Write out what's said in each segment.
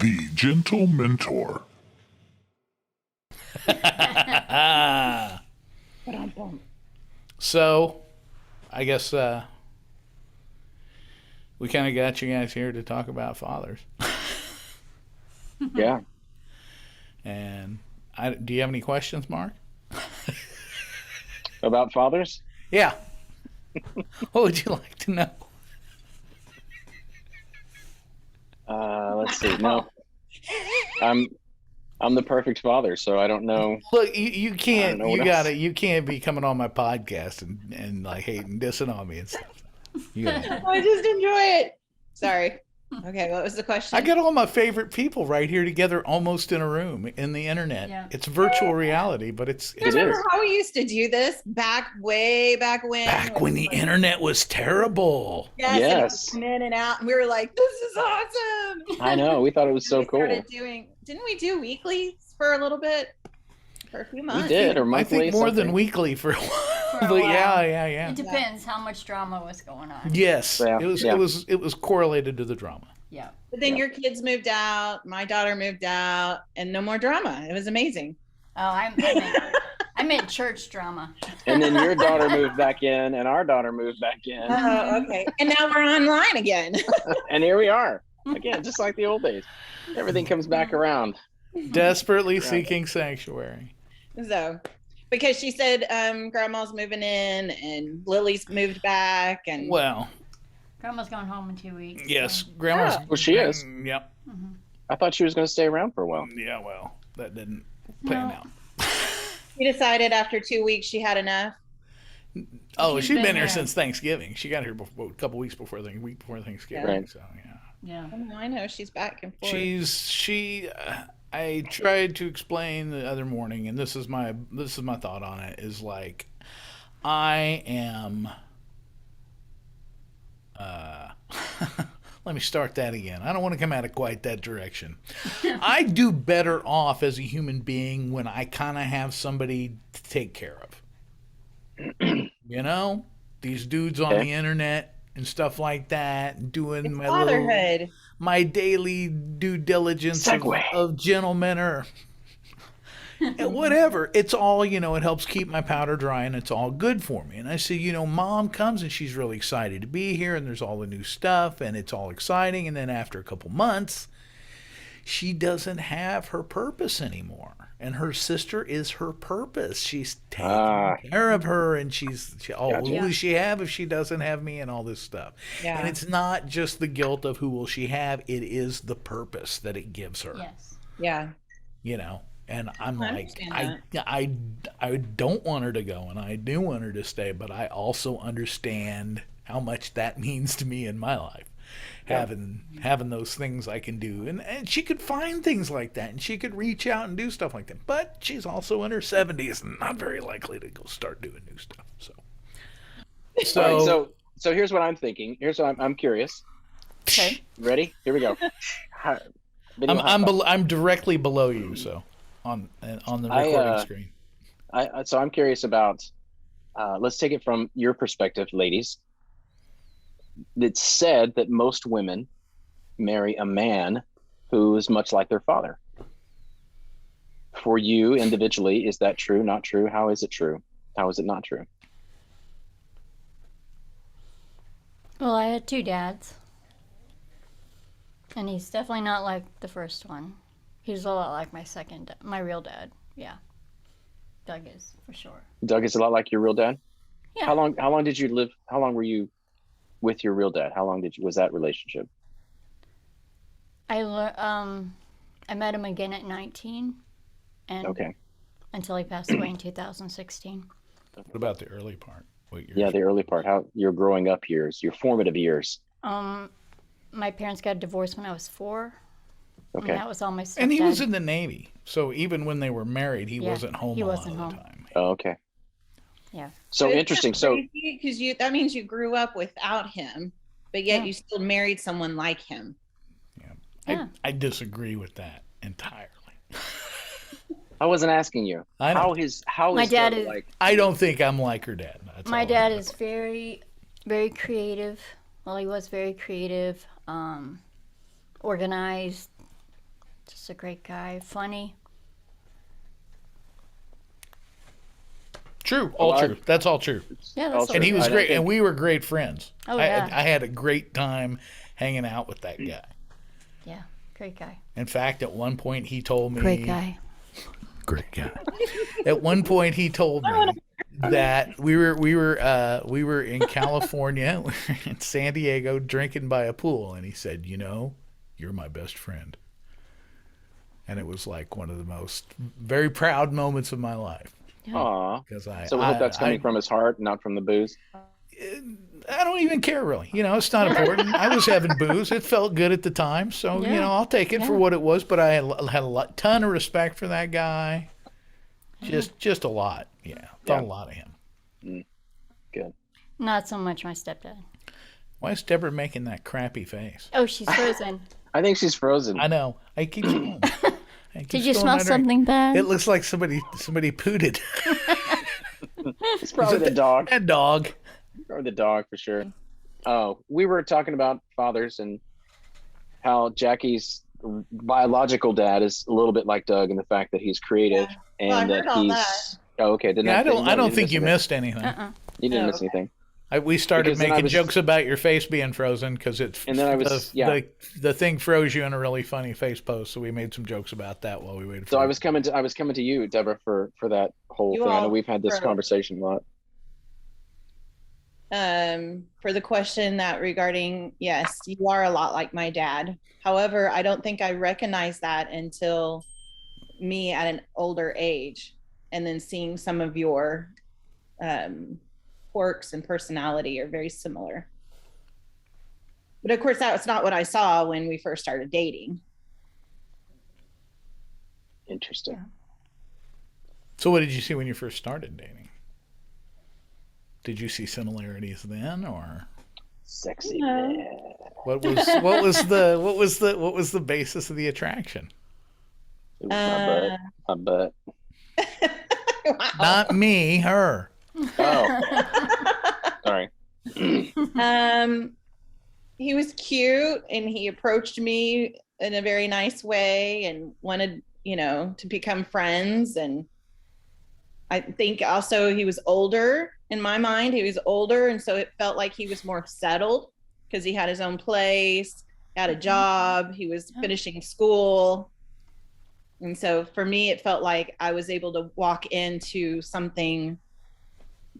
The Gentlementor. So, I guess we kind of got you guys here to talk about fathers. Yeah. And do you have any questions, Mark? About fathers? Yeah. What would you like to know? Let's see. No, I'm the perfect father, so I don't know. Look, you can't. know what You else. gotta. You can't be coming on my podcast and like hating, dissing on me and stuff. You gotta, I just enjoy it. Sorry. Okay, what was the question? I got all my favorite people right here together, almost in a room in the internet. Yeah. It's virtual reality, but it's It Remember is. how we used to do this way back when? back when the internet was terrible. Yes. Yes. And it would come in and out, and we were like, "This is awesome." I know. We thought it was so We cool. started didn't we do weeklies for a little bit? For a few months. We did, or I monthly. think more than something. weekly for a while. For a But while. yeah. It depends how much drama was going on. Yes, Yeah, it was correlated to the drama. Yeah. But then Yeah. your kids moved out, my daughter moved out, and no more drama. It was amazing. Oh, I meant church drama. And then your daughter moved back in, and our daughter moved back in, Oh, okay. And now we're online again. and here we are again, just like the old days. Everything comes back around. Desperately seeking sanctuary. So, because she said grandma's moving in and Lily's moved back, and Well, Grandma's going home in 2 weeks. yes, so- grandma's. Well, she is. Yep. I thought she was going to stay around for a while. Yeah. Well, that didn't pan No. out. she decided after 2 weeks she had enough. Oh, She's she's been been here here. since Thanksgiving. She got here before, a couple weeks before week before Thanksgiving. Right. So yeah. Yeah. Oh, I know she's back and forth. I tried to explain the other morning, and this is my thought on it, is like I am let me start that again. I don't want to come at it quite that direction. I do better off as a human being when I kind of have somebody to take care of. You know, these dudes on Okay. the internet and stuff like that, and doing It's my little fatherhood. my daily due diligence Segue. of Gentlementor. And whatever. It's all, it helps keep my powder dry and it's all good for me. And I see, mom comes and she's really excited to be here and there's all the new stuff and it's all exciting. And then after a couple months, she doesn't have her purpose anymore. And her sister is her purpose. She's taking care of her and who will she have if she doesn't have me and all this stuff. Yeah. And it's not just the guilt of who will she have. It is the purpose that it gives her. Yes. Yeah. And I'm I like, understand I don't want her to go and I do want her to stay, but I also understand how much that means to me in my life. Having those things I can do. And she could find things like that and she could reach out and do stuff like that. But she's also in her 70s and not very likely to go start doing new stuff. All right, so here's what I'm thinking. Here's what I'm curious. Okay. Ready? Here we go. Video hot spot. I'm directly below you, so on the recording screen. So I'm curious about, let's take it from your perspective, ladies. It's said that most women marry a man who is much like their father. For you individually, is that true, not true? How is it true? How is it not true? Well, I had 2 dads. And he's definitely not like the first one. He's a lot like my real dad. Yeah. Doug is, for sure. Doug is a lot like your real dad? Yeah. How long did you live? How long were you with your real dad? How long was that relationship? I met him again at 19. And Okay. until he passed away in 2016. What about the early part? Yeah, the early part, how your growing up years, your formative years. My parents got divorced when I was 4. Okay. And that was all my stepdad. And he was in the Navy, so even when they were married, he Yeah, wasn't home he a lot wasn't of home. the time. Oh, okay. Yeah. So interesting. So because that means you grew up without him, but yet Yeah. you still married someone like him. Yeah. I disagree with that entirely. I wasn't asking you. I know. How My is dad Doug is- like? I don't think I'm like her dad. That's My all dad I'm is very, very creative. Well, he was very creative, organized, Just a great guy, funny. True, all Well, true. That's all true. Yeah, that's Also- And he was I great, think- and we were great friends. Oh, yeah. I had a great time hanging out with that guy. yeah, great guy. In fact, at one point he told me, Great guy. great guy. At one point he told me that we were in California, in San Diego, drinking by a pool, and he said, "You know, you're my best friend." And it was like one of the most very proud moments of my life. Aw. Because So we hope that's coming from his heart, not from the booze. I don't even care really. You know, it's not important. I was having booze. It felt good at the time, so you Yeah. know, I'll take it for Yeah. what it was. But I had a ton of respect for that guy. Just a lot. Yeah, thought a lot of him. Good. Not so much my stepdad. Why is Deborah making that crappy face? Oh, she's frozen. I think she's frozen. I know. I keep. Did you smell something bad? It looks like somebody pooted. It's probably the dog. That dog. Probably the dog for sure. Oh, we were talking about fathers and how Jackie's biological dad is a little bit like Doug in the fact that he's creative and Well, I that heard all he's. that. Oh, okay. Yeah, I don't think you missed. missed anything. You didn't Oh, miss okay. anything. We started Because then I making was- jokes about your face being frozen because it's And then I was- yeah. the thing froze you in a really funny face pose, so we made some jokes about that while we waited. So for I you. was coming to you, Deborah, for that whole You thing. I know all we've had this froze. conversation a lot. For the question that regarding, yes, you are a lot like my dad. However, I don't think I recognized that until me at an older age, and then seeing some of your quirks and personality are very similar. But of course, that was not what I saw when we first started dating. Interesting. So what did you see when you first started dating? Did you see similarities then, or Sexy No. man. what was the basis of the attraction? Ooh, my butt. Wow. Not me, her. Oh, sorry. He was cute and he approached me in a very nice way and wanted, to become friends. And I think also he was older in my mind. He was older. And so it felt like he was more settled because he had his own place, had a job, he was finishing school. And so for me, it felt like I was able to walk into something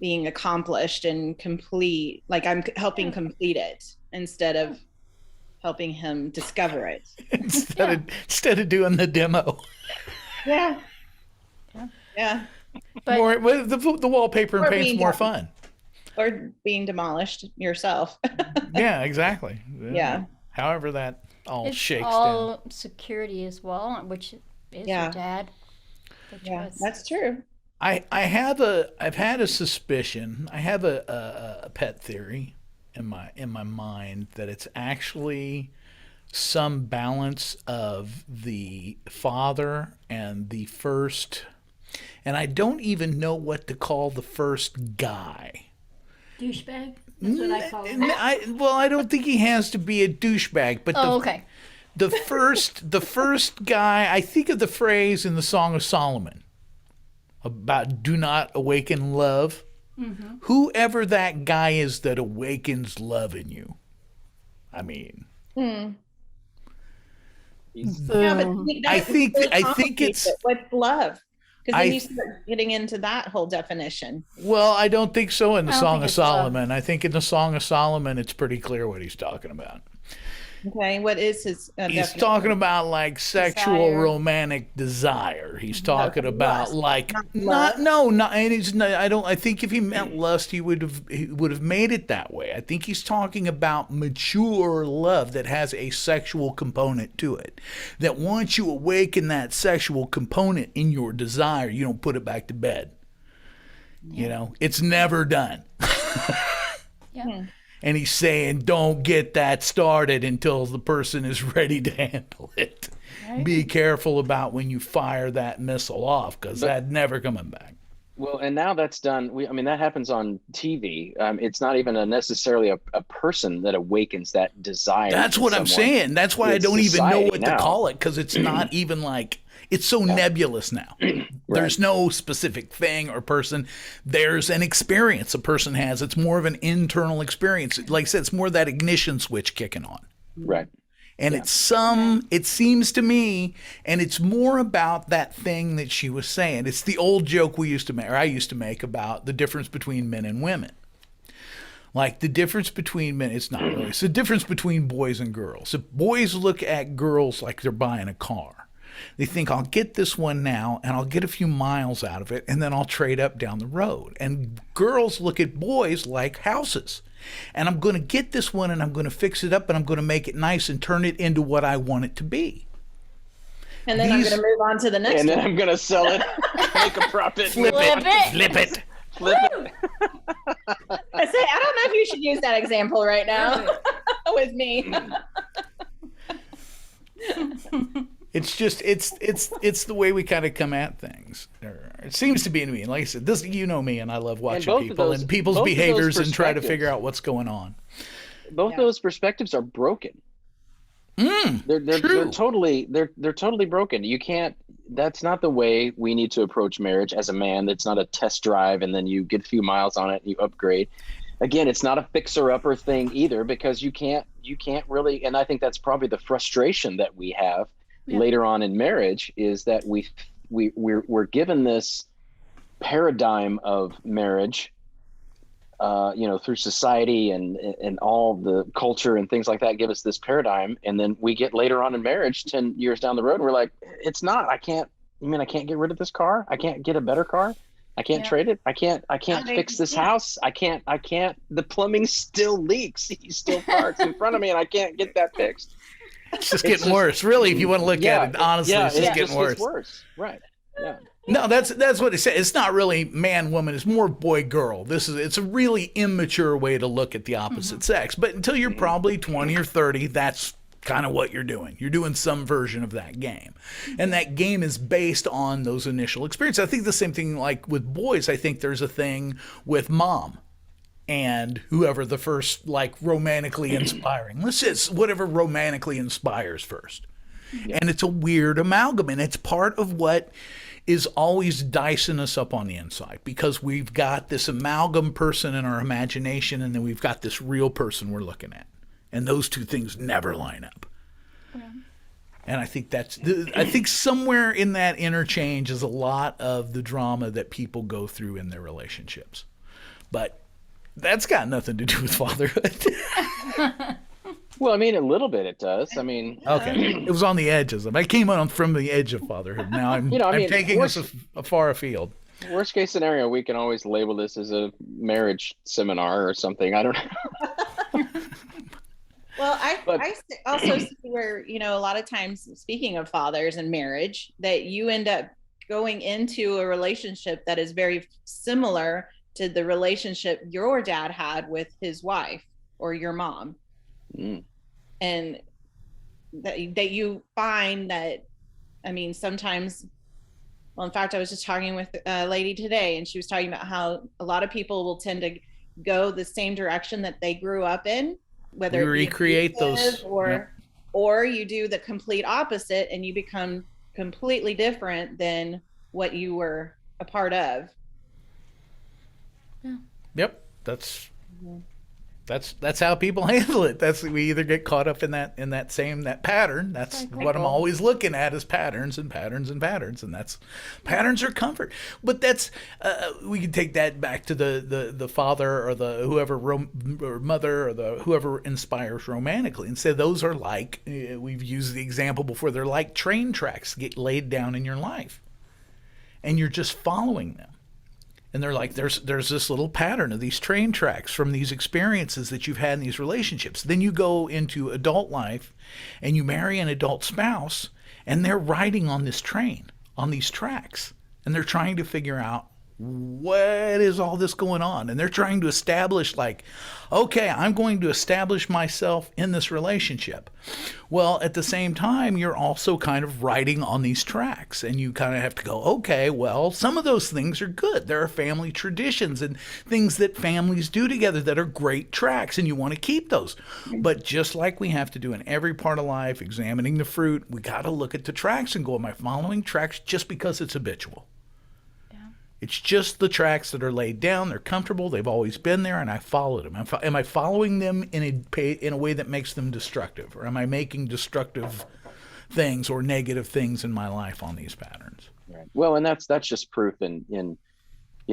being accomplished and complete, like I'm helping complete it instead of helping him discover it. Instead of doing the demo. Yeah. Yeah. But The wallpaper and Or paint's being more done. fun. Or being demolished yourself. Yeah, exactly. Yeah. However that all it's shakes down. all security as well, which is Yeah. your dad. Which Yeah, was- that's true. I've had a suspicion. I have a pet theory in my mind that it's actually some balance of the father and the first, and I don't even know what to call the first guy. douchebag. That's what I call him. I don't think he has to be a douchebag, but Oh, okay. the first guy, I think of the phrase in the Song of Solomon about do not awaken love. Mm-hmm. Whoever that guy is that awakens love in you. I mean, Yeah, but I think it's- what's love? Because I- then you start getting into that whole definition. well, I don't think so in the I don't Song think of it's love. Solomon. I think in the Song of Solomon, it's pretty clear what he's talking about. Okay, what is his He's definition? talking about like sexual Desire. romantic desire. He's talking Okay, about lust, like not not love. no not and it's not, I don't I think if he meant lust he would have made it that way. I think he's talking about mature love that has a sexual component to it. That once you awaken that sexual component in your desire, you don't put it back to bed. You know, it's never done. Yeah. And he's saying, don't get that started until the person is ready to handle it. Be careful about when you fire that missile off because that's never coming back. Well, and now that's done. I mean, that happens on TV. It's not even necessarily a person that awakens that desire. That's in what I'm someone. saying. That's why I It's don't even know society what to now. call it, because it's not even like, it's so nebulous now. There's no specific thing or person. There's an experience a person has. It's more of an internal experience. Like I said, it's more that ignition switch kicking on. Right. And it seems to me, and it's more about that thing that she was saying. It's the old joke we used to make, or I used to make, about the difference between men and women. Like the difference between men, it's not really. It's the difference between boys and girls. If boys look at girls like they're buying a car, they think, I'll get this one now and I'll get a few miles out of it and then I'll trade up down the road. And girls look at boys like houses. And I'm going to get this one and I'm going to fix it up and I'm going to make it nice and turn it into what I want it to be. And then I'm going to move on to the next And then one. I'm going to sell it, make a profit. Flip it. Flip it. Flip it. I say, I don't know if you should use that example right now with me. It's just it's the way we kind of come at things. It seems to be to me. And like I said, this, you know me, and I love watching both of people those- and people's both of those behaviors and try to perspectives- figure out what's going on. Both those perspectives are broken. They're true. totally broken. You can't. That's not the way we need to approach marriage as a man. It's not a test drive and then you get a few miles on it and you upgrade. Again, it's not a fixer-upper thing either, because you can't really. And I think that's probably the frustration that we have later on in marriage, is that we're given this paradigm of marriage, through society and all the culture and things like that give us this paradigm. And then we get later on in marriage, 10 years down the road, and we're like, it's not, I can't get rid of this car. I can't get a better car. I can't trade it. I can't fix this house. I can't, the plumbing still leaks. He still parks in front of me and I can't get that fixed. It's just getting worse. Really, if you want to look at it, honestly, it's just getting worse. Gets worse. Right. Yeah. No, that's what it said. It's not really man, woman. It's more boy, girl. It's a really immature way to look at the opposite sex. But until you're probably 20 or 30, that's kind of what you're doing. You're doing some version of that game. And that game is based on those initial experiences. I think the same thing like with boys. I think there's a thing with mom and whoever the first, like, romantically inspiring. Let's just whatever romantically inspires first. Yeah. And it's a weird amalgam. And it's part of what is always dicing us up on the inside, because we've got this amalgam person in our imagination and then we've got this real person we're looking at. And those two things never line up. Yeah. And I think I think somewhere in that interchange is a lot of the drama that people go through in their relationships. But that's got nothing to do with fatherhood. Well, I mean, a little bit it does. I mean, okay, it was on the edges. I came on from the edge of fatherhood. Now I'm taking us a far afield. Worst case scenario, we can always label this as a marriage seminar or something. I don't know. Well, I also see where, a lot of times, speaking of fathers and marriage, that you end up going into a relationship that is very similar to the relationship your dad had with his wife or your mom. And that you find that, sometimes, well, in fact, I was just talking with a lady today, and she was talking about how a lot of people will tend to go the same direction that they grew up in, whether you recreate those, or you do the complete opposite and you become completely different than what you were a part of. Yeah. Yep. That's how people handle it. We either get caught up in that pattern. That's what I'm always looking at, is patterns and patterns and patterns, and that's patterns are comfort. But that's we can take that back to the father or the whoever or mother or the whoever inspires romantically, and say those are like, we've used the example before, they're like train tracks get laid down in your life, and you're just following them. And they're like, there's this little pattern of these train tracks from these experiences that you've had in these relationships. Then you go into adult life and you marry an adult spouse, and they're riding on this train, on these tracks. And they're trying to figure out what is all this going on? And they're trying to establish, like, okay, I'm going to establish myself in this relationship. Well, at the same time, you're also kind of riding on these tracks, and you kind of have to go, okay, well, some of those things are good. There are family traditions and things that families do together that are great tracks, and you want to keep those. But just like we have to do in every part of life, examining the fruit, we got to look at the tracks and go, am I following tracks just because it's habitual? It's just the tracks that are laid down. They're comfortable. They've always been there, and I followed them. Am I following them in a way that makes them destructive, or am I making destructive things or negative things in my life on these patterns? Right. Well, and that's just proof in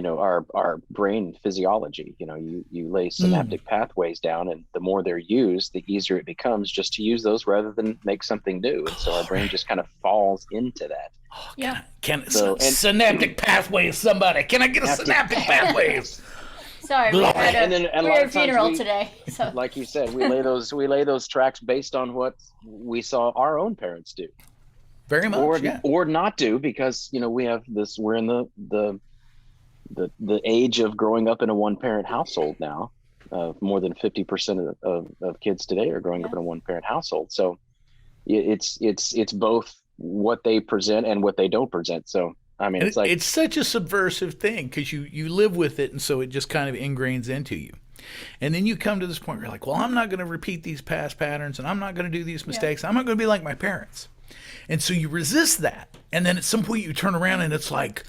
our brain physiology. You lay synaptic pathways down, and the more they're used, the easier it becomes just to use those rather than make something new. And so our brain just kind of falls into that. Oh, Yeah. Synaptic pathways, somebody. Can I get a synaptic pathways? Sorry, we had And a lot a of times funeral today. So Like you said, we lay those tracks based on what we saw our own parents do, Very much, or not do, because we have this. We're in the age of growing up in a one-parent household now. More than 50% of kids today are growing up in a one-parent household. So it's both what they present and what they don't present. So I mean, it's such a subversive thing because you live with it, and so it just kind of ingrains into you. And then you come to this point where you're like, well, I'm not going to repeat these past patterns, and I'm not going to do these mistakes. I'm not going to be like my parents. And so you resist that. And then at some point you turn around and it's like,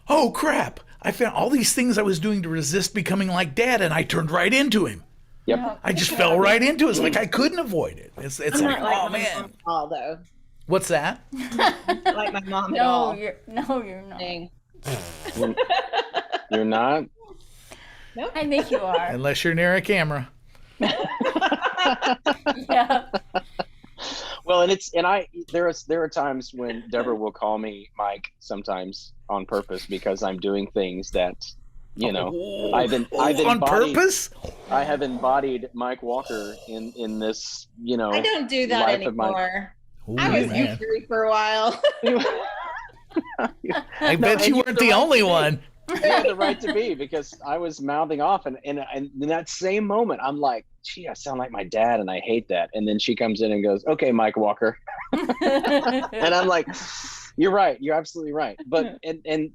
oh crap, I found all these things I was doing to resist becoming like Dad, and I turned right into him. Yep. I just fell right into it. It's like I couldn't avoid it. It's I'm like, not like oh my man. mom at all, though. What's that? Not like my mom at all. you're not. Dang. You're not. Nope. I think you are. Unless you're near a camera. Yeah. Well, and there are times when Deborah will call me Mike sometimes on purpose because I'm doing things that I've on embodied, purpose. I have embodied Mike Walker in this I don't do that life of mine. anymore. Ooh, I was man. angry for a while. I bet you weren't the only one. You had the right to be, because I was mouthing off, and in that same moment I'm like, gee, I sound like my dad and I hate that. And then she comes in and goes, okay, Mike Walker. And I'm like, you're right, you're absolutely right. But and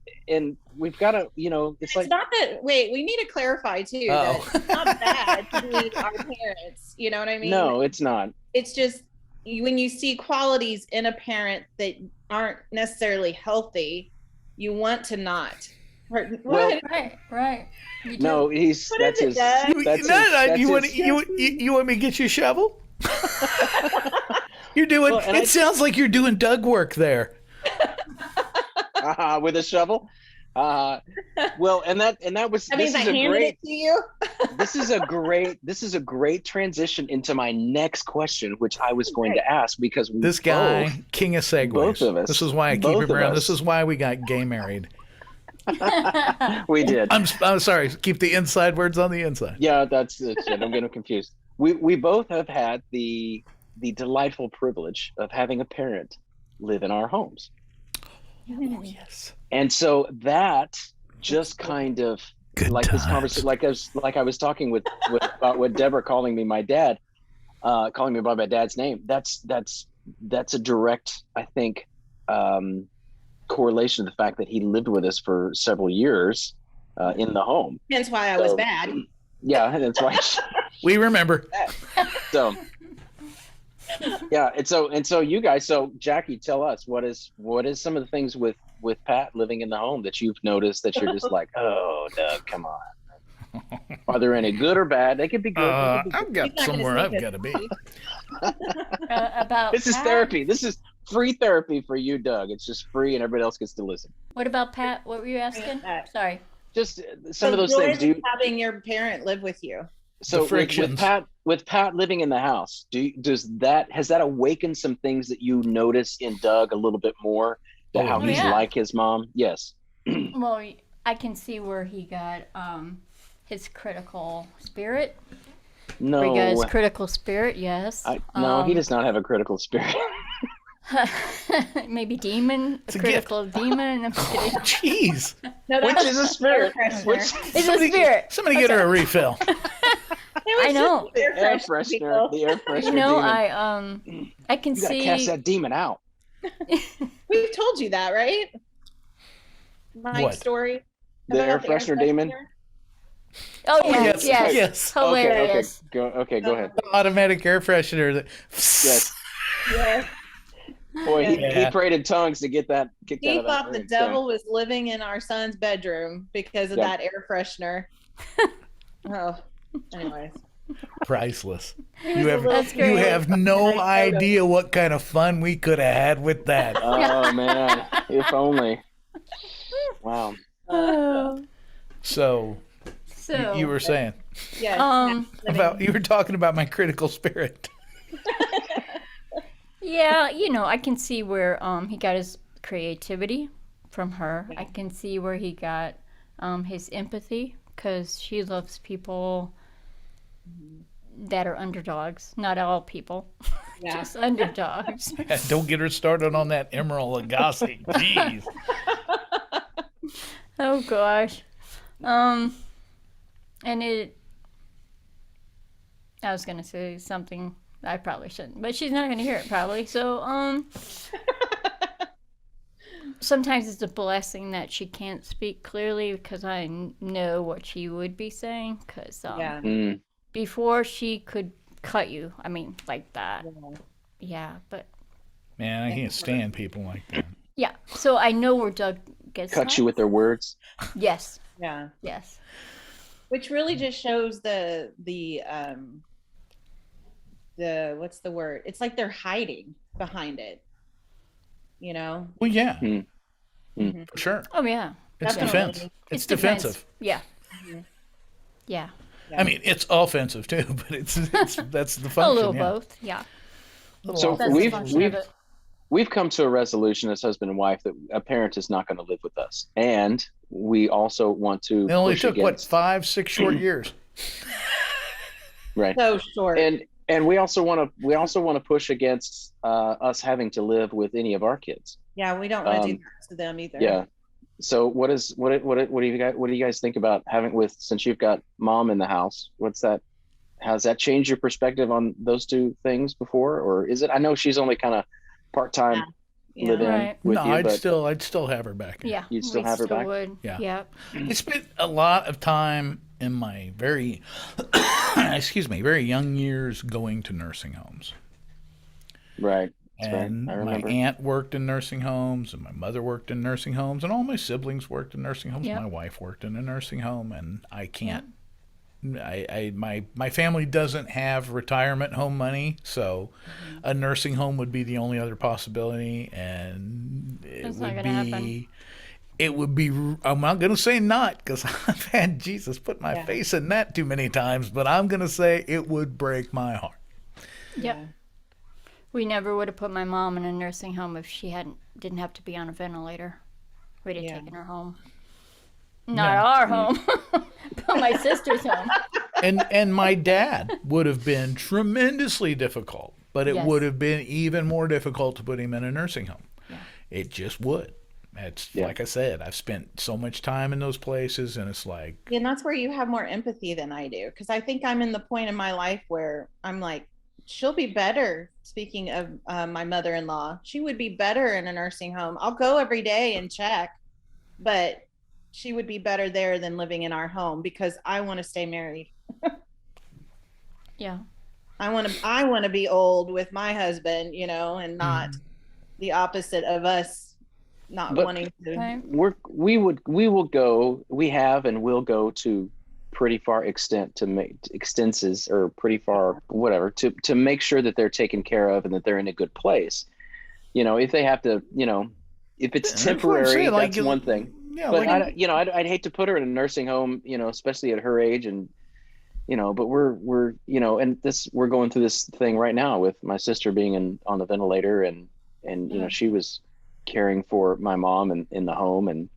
we've got to, it's like, not that. Wait, we need to clarify too that it's not bad to be our parents. You know what I mean? no, it's not. It's just when you see qualities in a parent that aren't necessarily healthy, you want to not. Well, Right. You do. No, you want me to get you a shovel? You're doing. Well, it sounds like you're doing Doug work there. with a shovel. Well, and that was. That means I handed it to you. This is a great transition into my next question, which I was going to ask, because This guy, king of segues. both of us, This is why I keep both him of around. us. This is why we got gay married. We did. I'm sorry. Keep the inside words on the inside. Yeah, that's it. I'm getting confused. We both have had the delightful privilege of having a parent live in our homes. Oh yes. And so that just kind of Good like times. this conversation, like I was talking with about what Deborah calling me my dad, calling me by my dad's name. That's a direct, I think, correlation to the fact that he lived with us for several years in the home. Hence why I was bad. Yeah, that's why. We remember. So yeah, and so you guys. So Jackie, tell us what is some of the things with Pat living in the home that you've noticed that you're just like, oh, Doug, come on. Are there any good or bad? They could be good. I've got He's not gonna somewhere say I've good. got to be. About This is Pat? therapy. This is free therapy for you, Doug. It's just free, and everybody else gets to listen. What about Pat? What were you asking? Sorry. Just some of those things. Do you, having your parent live with you? so frictions. with Pat living in the has that awakened some things that you notice in Doug a little bit more, that how he's yeah. like his mom? Yes. Well, I can see where he got his critical spirit. Where he got his No, critical spirit, yes. no, he does not have a critical spirit. Maybe demon, It's a critical demon. I'm kidding. Jeez. No, Which that's is a just spirit? air freshener. Which It's a spirit. Somebody get her a refill. It was I know. just air air freshener, freshener? people. The air freshener You know, demon. I can You gotta cast see. that demon out. We've told you that, right? My What? story. The air about freshener demon? Oh yes, yes, yes. hilarious. Okay, go ahead. Automatic air freshener. That, Yes. Yes. Boy, he Yeah. prayed in tongues to get that kicked out He of that thought the room, devil was living in our son's bedroom because of Yep. that air freshener. Oh, anyways. priceless. It was You a have little That's great. you have no Nice photo. idea what kind of fun we could have had with that. Oh man, if only. Wow. Oh, So so you were saying Yes. about you were talking about my critical spirit. yeah, I can see where he got his creativity from her. I can see where he got his empathy because she loves people that are underdogs. Not all people, Yeah. just underdogs. Don't get her started on that Emerald Lagasse. Jeez. Oh gosh. And I was gonna say something I probably shouldn't, but she's not gonna hear it probably. So sometimes it's a blessing that she can't speak clearly because I know what she would be saying. Because Yeah. Mm. before she could cut you, I mean like that. Yeah, but Man, I can't stand people like that. yeah. So I know where Doug gets Cut you with their words. Yes. Yeah. Yes. Which really just shows the what's the word? It's like they're hiding behind it. You know? Well, yeah, Mm. for sure. Oh yeah. It's Definitely. defense. It's defensive. Yeah. Yeah. I mean, it's offensive too, but it's that's the A function. little yeah. both. Yeah. Little So That's offensive. the function of it. we've come to a resolution as husband and wife that a parent is not going to live with us, and we also want to It only push took against 5-6 short years. right. So short. And we also want to push against us having to live with any of our kids. Yeah, we don't want to do that to them either. Yeah. So what do you guys think about having since you've got mom in the house? Has that changed your perspective on those two things before, or is it? I know she's only kind of part-time Yeah. live in Right. with No, you, I'd but still have her back. Yeah. You'd still we have her back? Would. Yeah. Yep. I spent a lot of time in my very, very young years going to nursing homes. right. That's And right. I my remember. aunt worked in nursing homes, and my mother worked in nursing homes, and all my siblings worked in nursing homes. Yep. My wife worked in a nursing home, and I can't. My family doesn't have retirement home money, so a nursing home would be the only other possibility, and it That's not would gonna be. happen. It would be. I'm not going to say not because I've had Jesus put my face in that too many times, but I'm going to say it would break my heart. Yep. We never would have put my mom in a nursing home if she didn't have to be on a ventilator. We'd have taken her home. Not our home, but my sister's home. And my dad would have been tremendously difficult, but it Yes. would have been even more difficult to put him in a nursing home. Yeah. It just would. It's like I said, I've spent so much time in those places, and it's like, And that's where you have more empathy than I do. Because I think I'm in the point in my life where I'm like, she'll be better. Speaking of my mother-in-law, she would be better in a nursing home. I'll go every day and check, but she would be better there than living in our home because I want to stay married. Yeah. I want to be old with my husband, and not the opposite of us not But- wanting to. Right. We will go. We have and will go to pretty far extent to make extenses or pretty far whatever to make sure that they're taken care of and that they're in a good place. If they have to, if it's That's what I'm temporary, saying, like, that's one thing. yeah, But like, I'd hate to put her in a nursing home, especially at her age, and but we're and we're going through this thing right now with my sister being on the ventilator, and she was caring for my mom in the home, and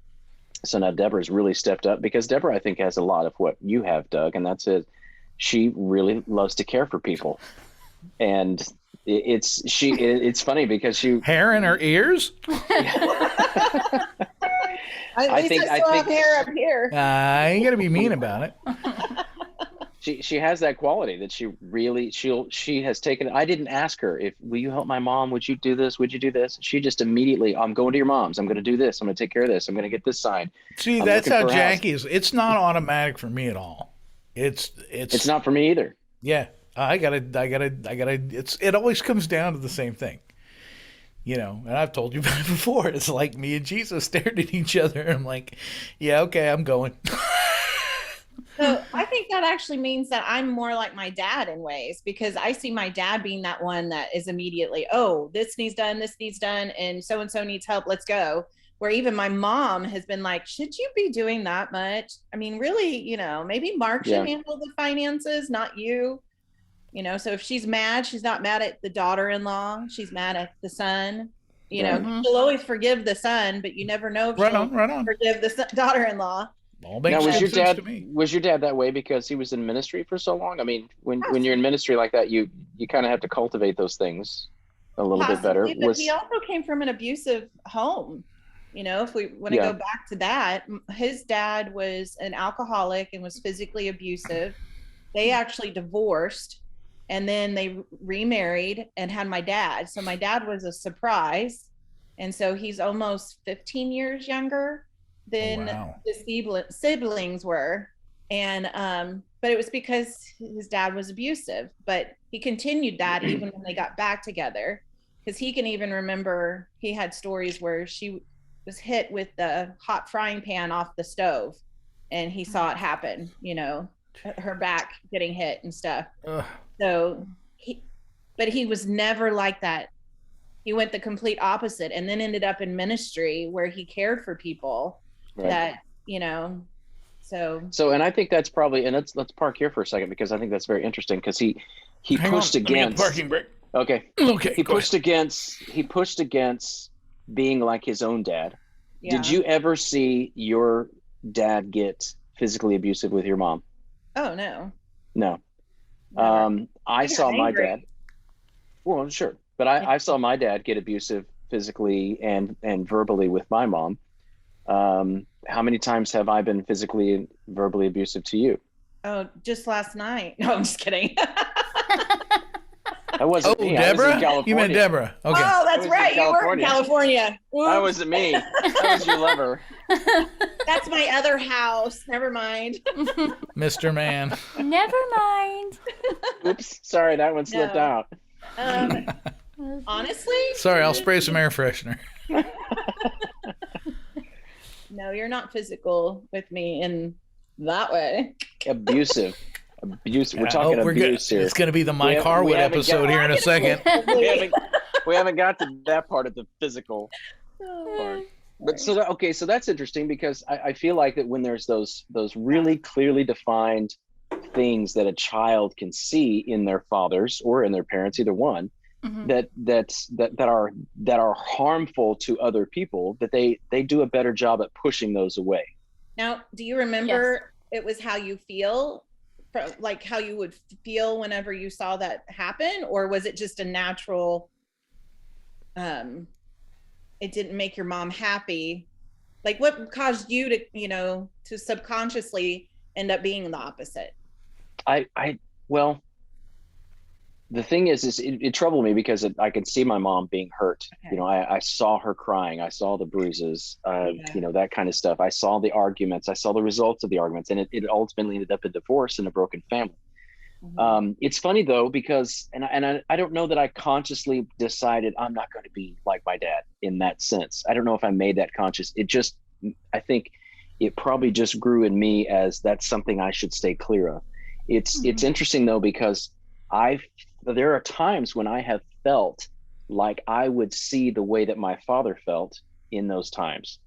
so now Deborah's really stepped up because Deborah, I think, has a lot of what you have, Doug, and that's it. She really loves to care for people, and It's funny because Hair in her ears? At least I still have hair up here. I ain't gonna be mean about it. she has that quality that she has taken. I didn't ask her, if will you help my mom, would you do this, would you do this? She just immediately, I'm going to your mom's, I'm going to do this, I'm going to take care of this, I'm going to get this signed. See, I'm that's looking how for a house. Jackie is. It's not automatic for me at all. It's not for me either. Yeah, I gotta. It always comes down to the same thing, you know. And I've told you about it before. It's like me and Jesus stared at each other, and I'm like, yeah, okay, I'm going. So I think that actually means that I'm more like my dad in ways, because I see my dad being that one that is immediately, oh, this needs done, and so needs help, let's go. Where even my mom has been like, should you be doing that much? I mean, really, you know, maybe Mark should handle the finances, not you. You know, so if she's mad, she's not mad at the daughter-in-law, she's mad at the son. You know, she'll always forgive the son, but you never know if she'll forgive the daughter-in-law. Now, was your dad that way because he was in ministry for so long? I mean, when you're in ministry like that, you kind of have to cultivate those things a little bit better. But he also came from an abusive home. You know, if we want to go back to that, his dad was an alcoholic and was physically abusive. They actually divorced, and then they remarried and had my dad. So my dad was a surprise. And so he's almost 15 years younger than the siblings were. And but it was because his dad was abusive, but he continued that even when they got back together, because he can even remember, he had stories where she was hit with the hot frying pan off the stove, and he saw it happen, you know, her back getting hit and stuff. So he was never like that. He went the complete opposite, and then ended up in ministry where he cared for people that, you know, so, and I think that's probably, and let's park here for a second, because I think that's very interesting, because he pushed against parking brake. Okay. He pushed against being like his own dad. Did you ever see your dad get physically abusive with your mom? Oh, no. I saw my dad. Well, sure. But I saw my dad get abusive physically and verbally with my mom. How many times have I been physically and verbally abusive to you? Oh, just last night. No, I'm just kidding. That wasn't me. Deborah? You meant Deborah. Okay. Oh, that's right. You were in California. Oops. That wasn't me. That was your lover. That's my other house. Never mind. Mr. Man. Never mind. Oops. Sorry, that one slipped out. Honestly? Sorry, I'll spray some air freshener. No, you're not physical with me in that way. Abusive. We're talking abuse here. It's going to be the Mike Harwood episode here in a second. We haven't got to that part of the physical part. But so that's interesting, because I feel like that when there's those really clearly defined things that a child can see in their fathers or in their parents, either one, that are harmful to other people, that they do a better job at pushing those away. Now, do you remember it was how you feel? Like how you would feel whenever you saw that happen, or was it just a natural, it didn't make your mom happy? Like what caused you to, you know, to subconsciously end up being the opposite? Well, the thing is it troubled me because I could see my mom being hurt. You know, I saw her crying. I saw the bruises, you know, that kind of stuff. I saw the arguments. I saw the results of the arguments, and it ultimately ended up in divorce and a broken family. It's funny though, because, and I don't know that I consciously decided I'm not going to be like my dad in that sense. I don't know if I made that conscious. I think it probably just grew in me as that's something I should stay clear of. It's interesting though, because there are times when I have felt like I would see the way that my father felt in those times.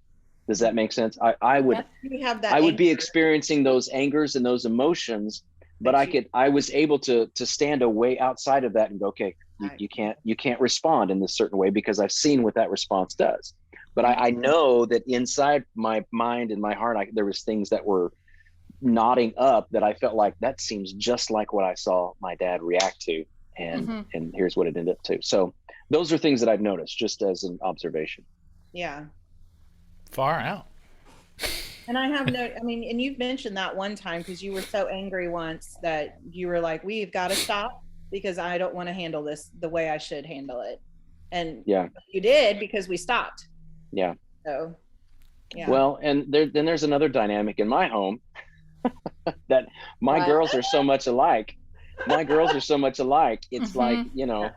Does that make sense? I would be experiencing those angers and those emotions, but I was able to stand away outside of that and go, okay, you can't respond in this certain way because I've seen what that response does. But I know that inside my mind and my heart, there was things that were nodding up that I felt like that seems just like what I saw my dad react to. and here's what it ended up to. So those are things that I've noticed just as an observation. Yeah. Far out. And I have no, I mean, and you've mentioned that one time because you were so angry once that you were like, we've got to stop because I don't want to handle this the way I should handle it. And Yeah. you did because we stopped. Yeah. So, yeah. Well, and then there's another dynamic in my home that my What? girls are so much alike. My girls are so much alike. It's like, you know,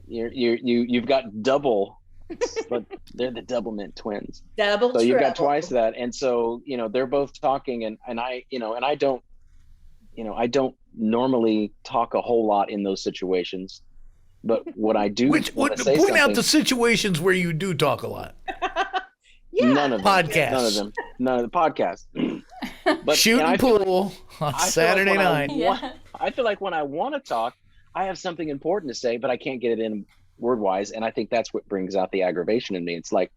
you've got double, but they're the double mint twins. Double So you've got trouble. twice that. And so, you know, they're both talking and I, you know, and I don't normally talk a whole lot in those situations. But what I do Which want to point say out something, the situations where you do talk a lot. Yeah. none of them. Podcasts. None of them. None of the podcasts. But Shooting and I feel pool on I feel like Saturday when night. I feel like when I want to talk, I have something important to say, but I can't get it in word wise. And I think that's what brings out the aggravation in me. It's like,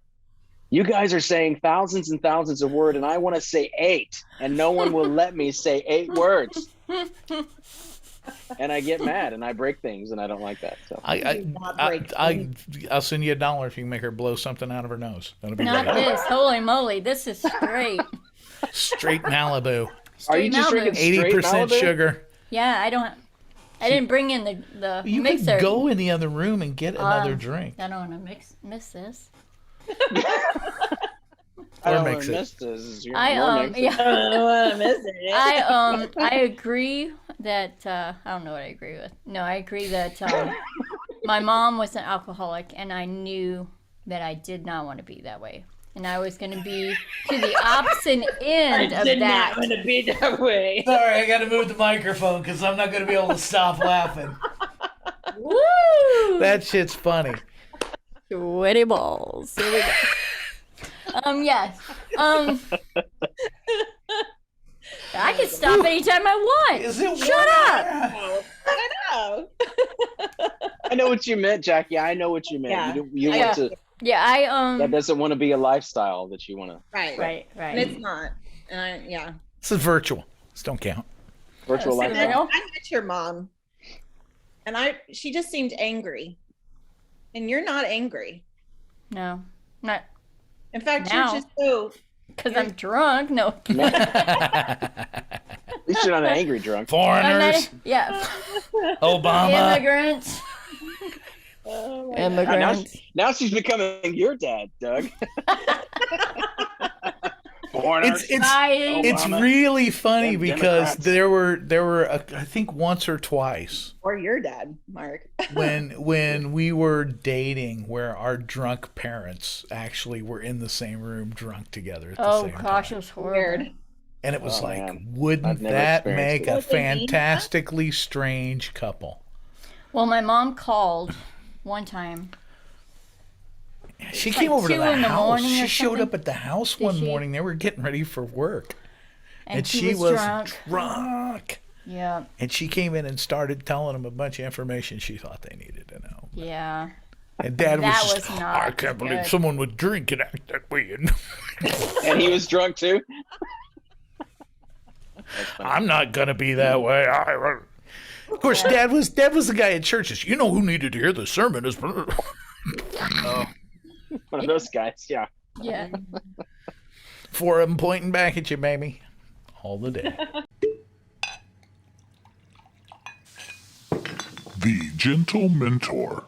you guys are saying thousands and thousands of words, and I want to say 8, and no one will let me say 8 words. And I get mad and I break things, and I don't like that. So I'll send you $1 if you can make her blow something out of her nose. That'll be Not great. this. Holy moly. This is straight. Straight Malibu. are you just Malibu. drinking straight 80% Malibu? sugar. Yeah, I didn't bring in the You mixer. can go in the other room and get another drink. I don't want to miss this. I don't mix want to it. miss this. Your I mix it. yeah. I don't want to miss it. I agree that I don't know what I agree with. No, I agree that my mom was an alcoholic, and I knew that I did not want to be that way, and I was going to be to the opposite end of that. want to be that way. Sorry, I got to move the microphone because I'm not going to be able to stop laughing. Woo! That shit's funny. Sweaty balls. Here we go. Yes. I can stop anytime I want. Is it Shut up. I know. I know what you meant, Jackie. I know what you meant. Yeah. You Yeah. want to. Yeah, That doesn't want to be a lifestyle that you want to. Right. Right. And it's not. And yeah. This is virtual. This don't count. Virtual Yeah, lifestyle. I met your mom, and she just seemed angry, and you're not angry. No, not In fact, Now. you're just so. because I'm drunk. No. At least you're not an angry drunk. I'm not, Foreigners, yeah. Obama. Immigrants. Oh my Immigrants. Now she's becoming your dad, Doug. Foreigners. It's really funny Them because Democrats. there were I think once or twice Or your dad, Mark. when we were dating where our drunk parents actually were in the same room drunk together at the Oh same gosh, it time. was horrible. Weird. And it was Oh, like, man. wouldn't I've never that experienced make it. a Would they mean that? fantastically strange couple? Well, my mom called one time. She It's came like over to 2 the in the house. morning She or showed something. up at the house Did one she? morning. They were getting ready for work. And she was was drunk. Yeah, And she came in and started telling them a bunch of information she thought they needed to know. yeah. And Dad That was just, was not I can't believe good. someone would drink and act that way. And he was drunk too. That's funny. I'm not going to be that way. Of course, Dad was the guy at churches. You know who needed to hear the sermon is One of those guys, yeah. Yeah. four of them pointing back at you, baby, all the day. The Gentlementor.